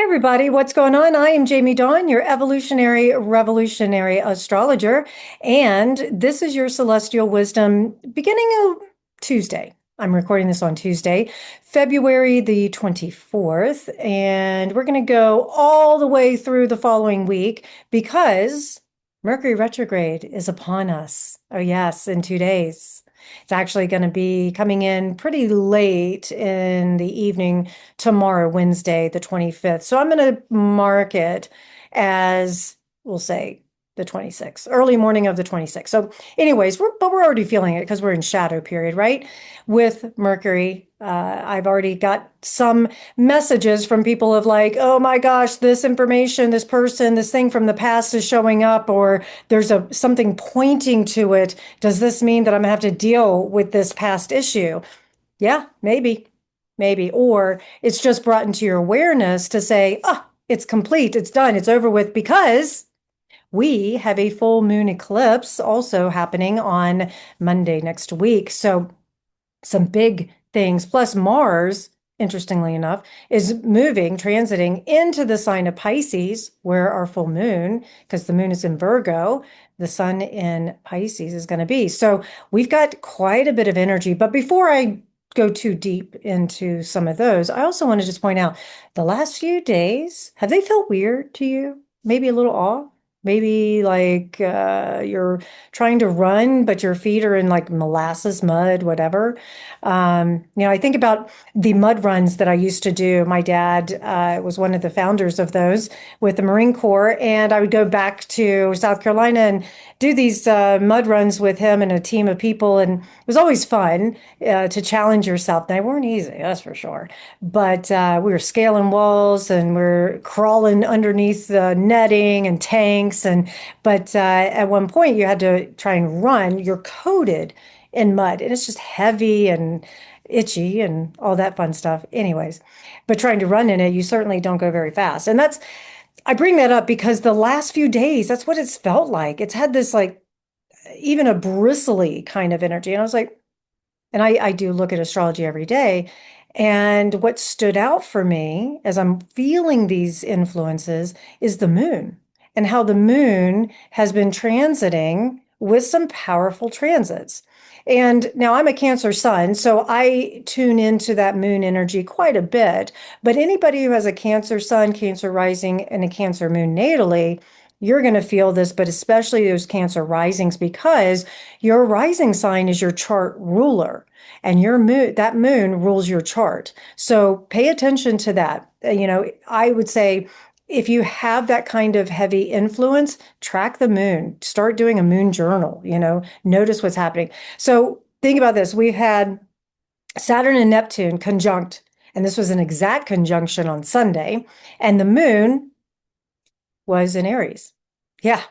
Hey everybody, what's going on? I am Jamie Dawn, your evolutionary revolutionary astrologer, and this is your celestial wisdom beginning of Tuesday. I'm recording this on Tuesday, February the 24th, and we're going to go all the way through the following week because Mercury retrograde is upon us. Oh, yes, in 2 days. It's actually going to be coming in pretty late in the evening tomorrow, Wednesday, the 25th. So I'm going to mark it as, we'll say, the 26th, early morning of the 26th. So, anyways, we're already feeling it because we're in shadow period, right? With Mercury, I've already got some messages from people of like, oh my gosh, this information, this person, this thing from the past is showing up, or there's something pointing to it. Does this mean that I'm gonna have to deal with this past issue? Yeah, maybe. Or it's just brought into your awareness to say, oh, it's complete, it's done, it's over with, because we have a full moon eclipse also happening on Monday next week. So some big things, plus Mars, interestingly enough, is moving, transiting into the sign of Pisces, where our full moon, because the moon is in Virgo, the sun in Pisces is going to be. So we've got quite a bit of energy. But before I go too deep into some of those, I also want to just point out the last few days, have they felt weird to you? Maybe a little off? Maybe like you're trying to run, but your feet are in like molasses, mud, whatever. I think about the mud runs that I used to do. My dad was one of the founders of those with the Marine Corps, and I would go back to South Carolina and do these mud runs with him and a team of people, and it was always fun to challenge yourself. They weren't easy, that's for sure. But we were scaling walls and we're crawling underneath the netting and tanks, and but at one point you had to try and run. You're coated in mud and it's just heavy and itchy and all that fun stuff. Anyways, but trying to run in it, you certainly don't go very fast. And I bring that up because the last few days, that's what it's felt like. It's had this like even a bristly kind of energy. And I was like, and I do look at astrology every day. And what stood out for me as I'm feeling these influences is the moon and how the moon has been transiting with some powerful transits. And now I'm a Cancer sun, so I tune into that moon energy quite a bit. But anybody who has a Cancer sun, Cancer rising, and a Cancer moon natally, you're going to feel this, but especially those Cancer risings, because your rising sign is your chart ruler and your moon, that moon rules your chart. So pay attention to that. I would say if you have that kind of heavy influence, track the moon, start doing a moon journal, notice what's happening. So think about this. We've had Saturn and Neptune conjunct, and this was an exact conjunction on Sunday, and the moon was in Aries. Yeah.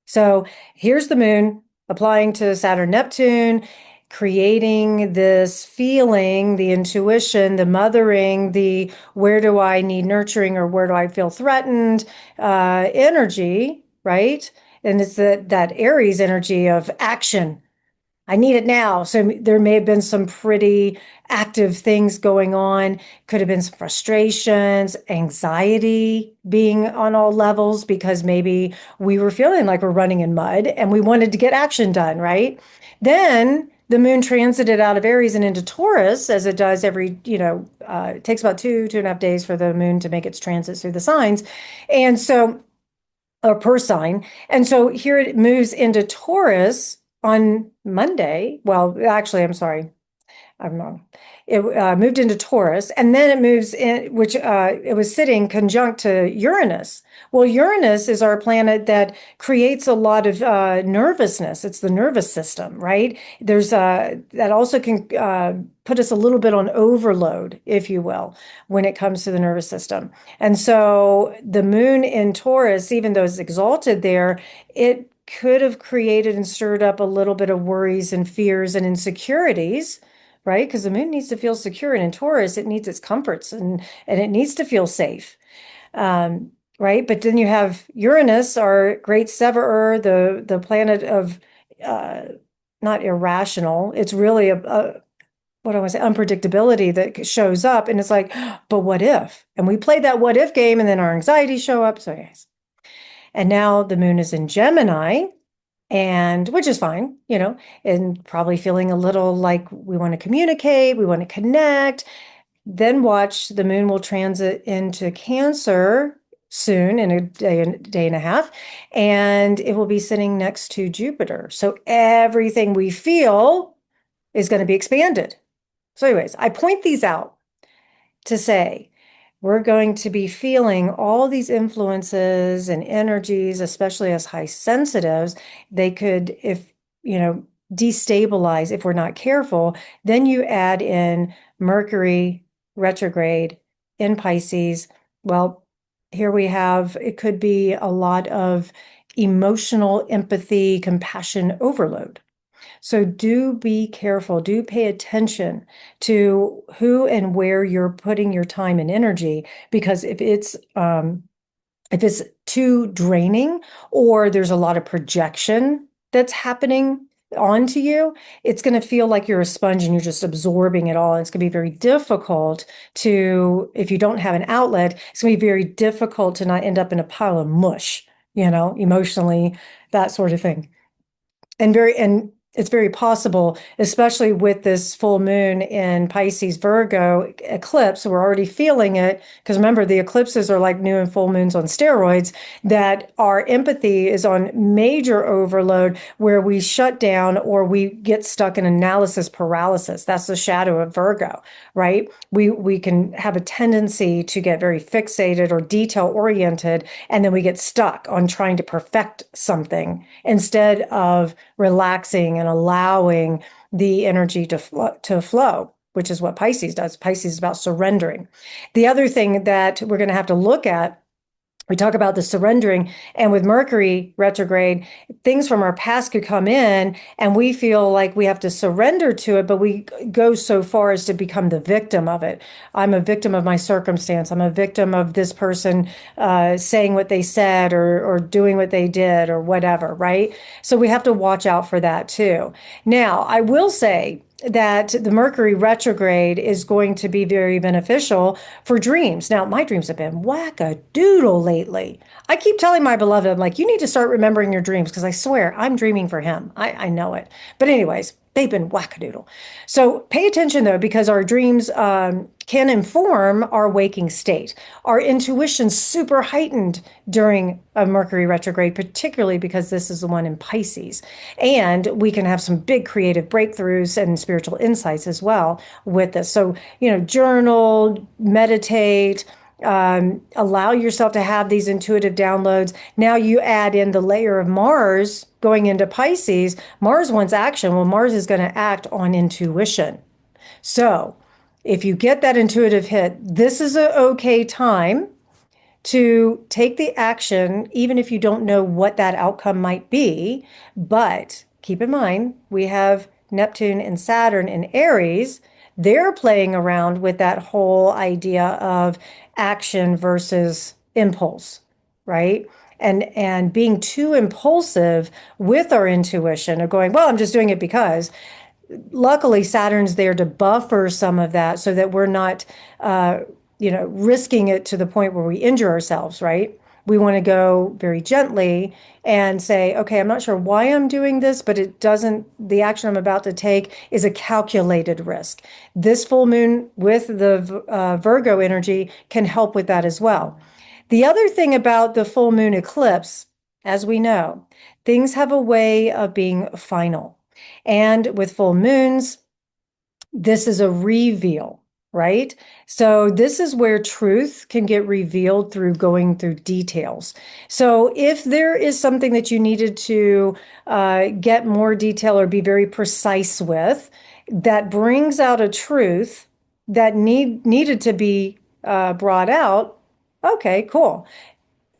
So here's the moon applying to Saturn, Neptune, creating this feeling, the intuition, the mothering, the where do I need nurturing or where do I feel threatened energy, right? And it's that Aries energy of action. I need it now. So there may have been some pretty active things going on. Could have been some frustrations, anxiety being on all levels because maybe we were feeling like we're running in mud and we wanted to get action done, right? Then the moon transited out of Aries and into Taurus, as it does every, it takes about 2.5 days for the moon to make its transit through the signs. And so, or per sign. And so here it moves into Taurus on Monday. Well, actually, I'm sorry. I'm wrong. It moved into Taurus, and then it moves in, which it was sitting conjunct to Uranus. Well, Uranus is our planet that creates a lot of nervousness. It's the nervous system, right? There's that also can put us a little bit on overload, if you will, when it comes to the nervous system. And so the moon in Taurus, even though it's exalted there, it could have created and stirred up a little bit of worries and fears and insecurities, right? Because the moon needs to feel secure, and in Taurus, it needs its comforts and it needs to feel safe, right? But then you have Uranus, our great severer, the planet of not irrational. It's really what do I want to say, unpredictability that shows up. And it's like, but what if? And we played that what if game, and then our anxieties show up. So, yes. And now the moon is in Gemini, and which is fine, and probably feeling a little like we want to communicate, we want to connect. Then watch the moon will transit into Cancer soon in a day and a half, and it will be sitting next to Jupiter. So everything we feel is going to be expanded. So, anyways, I point these out to say we're going to be feeling all these influences and energies, especially as high sensitives. They could, if, destabilize if we're not careful. Then you add in Mercury retrograde in Pisces. Well, here we have, it could be a lot of emotional empathy, compassion overload. So do be careful, do pay attention to who and where you're putting your time and energy, because if it's too draining or there's a lot of projection that's happening onto you, it's going to feel like you're a sponge and you're just absorbing it all. And it's going to be very difficult to, if you don't have an outlet, it's going to be very difficult to not end up in a pile of mush, emotionally, that sort of thing. And it's very possible, especially with this full moon in Pisces Virgo eclipse. We're already feeling it because remember, the eclipses are like new and full moons on steroids, that our empathy is on major overload where we shut down or we get stuck in analysis paralysis. That's the shadow of Virgo, right? We can have a tendency to get very fixated or detail oriented, and then we get stuck on trying to perfect something instead of relaxing and allowing the energy to flow, which is what Pisces does. Pisces is about surrendering. The other thing that we're going to have to look at, we talk about the surrendering, and with Mercury retrograde, things from our past could come in and we feel like we have to surrender to it, but we go so far as to become the victim of it. I'm a victim of my circumstance. I'm a victim of this person saying what they said or doing what they did or whatever, right? So we have to watch out for that too. Now, I will say that the Mercury retrograde is going to be very beneficial for dreams. Now, my dreams have been whack-a-doodle lately. I keep telling my beloved, I'm like, you need to start remembering your dreams because I swear I'm dreaming for him. I know it. But anyways, they've been wackadoodle. So pay attention though, because our dreams can inform our waking state. Our intuition's super heightened during a Mercury retrograde, particularly because this is the one in Pisces. And we can have some big creative breakthroughs and spiritual insights as well with this. So, journal, meditate, allow yourself to have these intuitive downloads. Now you add in the layer of Mars going into Pisces. Mars wants action. Well, Mars is going to act on intuition. So if you get that intuitive hit, this is an okay time to take the action, even if you don't know what that outcome might be. But keep in mind, we have Neptune and Saturn in Aries. They're playing around with that whole idea of action versus impulse, right? And being too impulsive with our intuition of going, well, I'm just doing it because. Luckily, Saturn's there to buffer some of that so that we're not, risking it to the point where we injure ourselves, right? We want to go very gently and say, okay, I'm not sure why I'm doing this, but the action I'm about to take is a calculated risk. This full moon with the Virgo energy can help with that as well. The other thing about the full moon eclipse, as we know, things have a way of being final. And with full moons, this is a reveal, right? So this is where truth can get revealed through going through details. So if there is something that you needed to get more detail or be very precise with, that brings out a truth that needed to be brought out, okay, cool.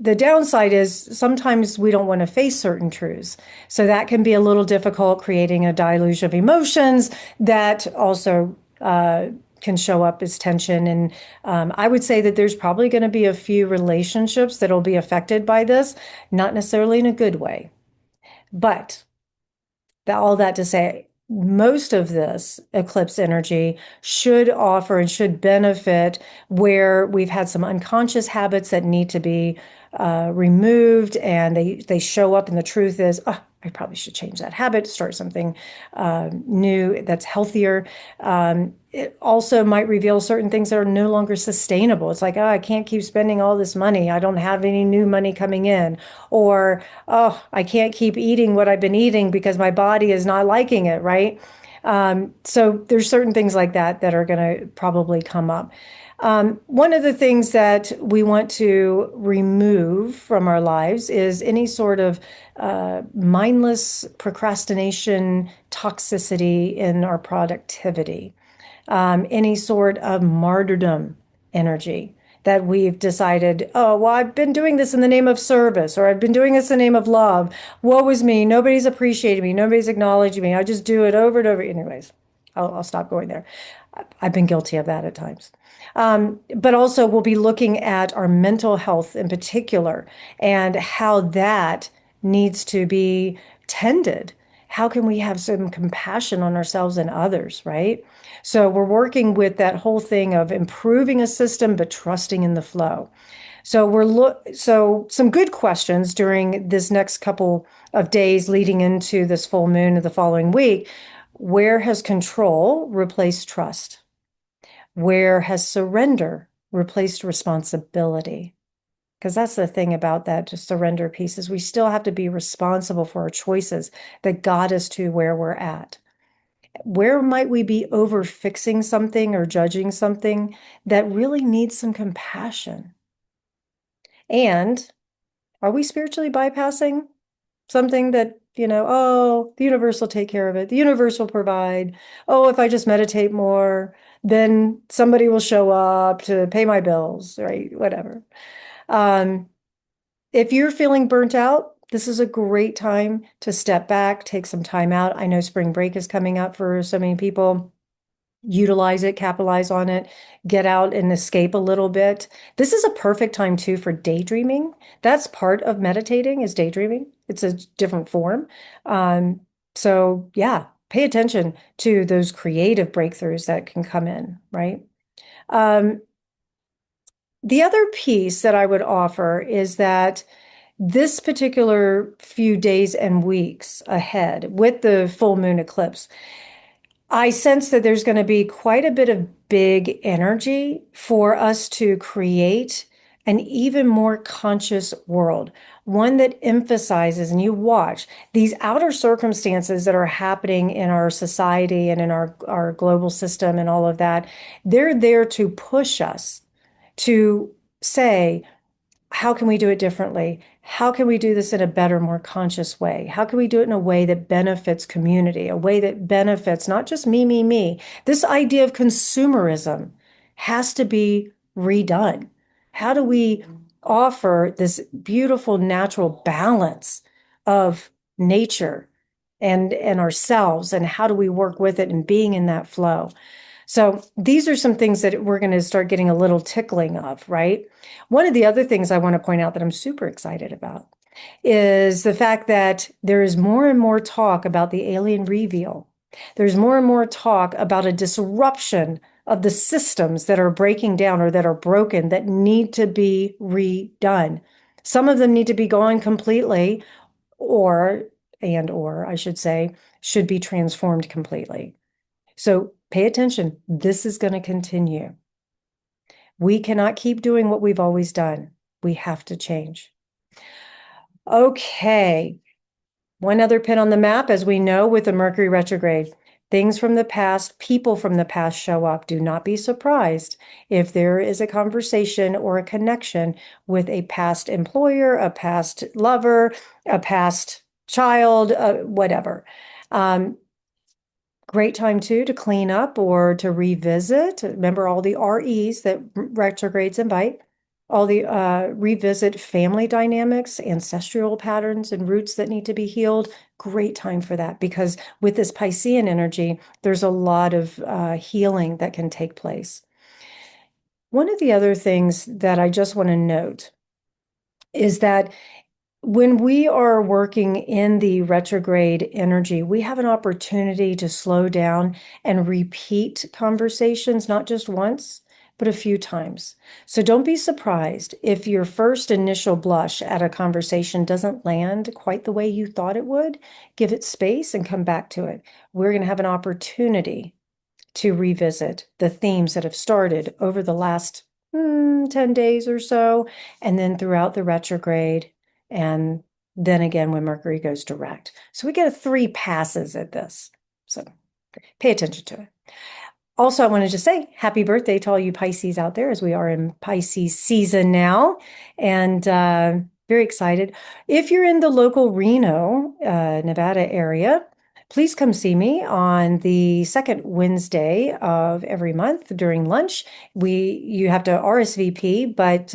The downside is sometimes we don't want to face certain truths. So that can be a little difficult, creating a deluge of emotions that also can show up as tension. And I would say that there's probably going to be a few relationships that'll be affected by this, not necessarily in a good way. But all that to say, most of this eclipse energy should offer and should benefit where we've had some unconscious habits that need to be removed, and they show up, and the truth is, oh, I probably should change that habit, start something new that's healthier. It also might reveal certain things that are no longer sustainable. It's like, oh, I can't keep spending all this money. I don't have any new money coming in. Or, oh, I can't keep eating what I've been eating because my body is not liking it, right? So there's certain things like that that are going to probably come up. One of the things that we want to remove from our lives is any sort of mindless procrastination, toxicity in our productivity, any sort of martyrdom energy that we've decided, oh, well, I've been doing this in the name of service, or I've been doing this in the name of love. Woe is me. Nobody's appreciating me. Nobody's acknowledging me. I just do it over and over. Anyways, I'll stop going there. I've been guilty of that at times. But also, we'll be looking at our mental health in particular and how that needs to be tended. How can we have some compassion on ourselves and others, right? So we're working with that whole thing of improving a system, but trusting in the flow. So some good questions during this next couple of days leading into this full moon of the following week. Where has control replaced trust? Where has surrender replaced responsibility? Because that's the thing about that just surrender piece is we still have to be responsible for our choices that got us to where we're at. Where might we be over fixing something or judging something that really needs some compassion? And are we spiritually bypassing something that, oh, the universe will take care of it. The universe will provide. Oh, if I just meditate more, then somebody will show up to pay my bills, right? Whatever. Um, if you're feeling burnt out, this is a great time to step back, take some time out. I know spring break is coming up for so many people. Utilize it, capitalize on it, get out and escape a little bit. This is a perfect time too for daydreaming. That's part of meditating is daydreaming. It's a different form. So yeah, pay attention to those creative breakthroughs that can come in, right? Um, the other piece that I would offer is that this particular few days and weeks ahead with the full moon eclipse, I sense that there's going to be quite a bit of big energy for us to create an even more conscious world, one that emphasizes, and you watch these outer circumstances that are happening in our society and in our global system and all of that. They're there to push us to say, how can we do it differently? How can we do this in a better, more conscious way? How can we do it in a way that benefits community, a way that benefits not just me, me, me? This idea of consumerism has to be redone. How do we offer this beautiful natural balance of nature and ourselves, and how do we work with it and being in that flow? So these are some things that we're going to start getting a little tickling of, right? One of the other things I want to point out that I'm super excited about is the fact that there is more and more talk about the alien reveal. There's more and more talk about a disruption of the systems that are breaking down or that are broken that need to be redone. Some of them need to be gone completely, or I should say, should be transformed completely. So pay attention. This is going to continue. We cannot keep doing what we've always done. We have to change. Okay. One other pin on the map, as we know with the Mercury retrograde, things from the past, people from the past show up. Do not be surprised if there is a conversation or a connection with a past employer, a past lover, a past child, whatever. Great time too to clean up or to revisit. Remember all the REs that retrogrades invite, all the revisit family dynamics, ancestral patterns and roots that need to be healed. Great time for that because with this Piscean energy, there's a lot of healing that can take place. One of the other things that I just want to note is that When we are working in the retrograde energy, we have an opportunity to slow down and repeat conversations, not just once, but a few times. So don't be surprised if your first initial blush at a conversation doesn't land quite the way you thought it would. Give it space and come back to it. We're going to have an opportunity to revisit the themes that have started over the last 10 days or so, and then throughout the retrograde, and then again when Mercury goes direct. So we get three passes at this. So pay attention to it. Also, I wanted to say happy birthday to all you Pisces out there, as we are in Pisces season now, and very excited. If you're in the local Reno, Nevada area, please come see me on the second Wednesday of every month during lunch. You have to RSVP, but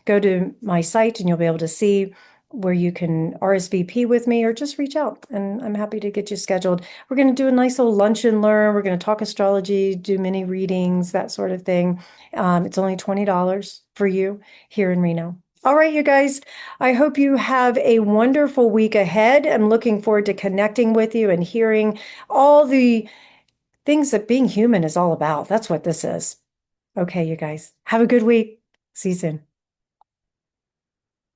go to my site and you'll be able to see where you can RSVP with me or just reach out, and I'm happy to get you scheduled. We're going to do a nice little lunch and learn. We're going to talk astrology, do mini readings, that sort of thing. It's only $20 for you here in Reno. All right, you guys, I hope you have a wonderful week ahead. I'm looking forward to connecting with you and hearing all the things that being human is all about. That's what this is. Okay, you guys, have a good week. See you soon.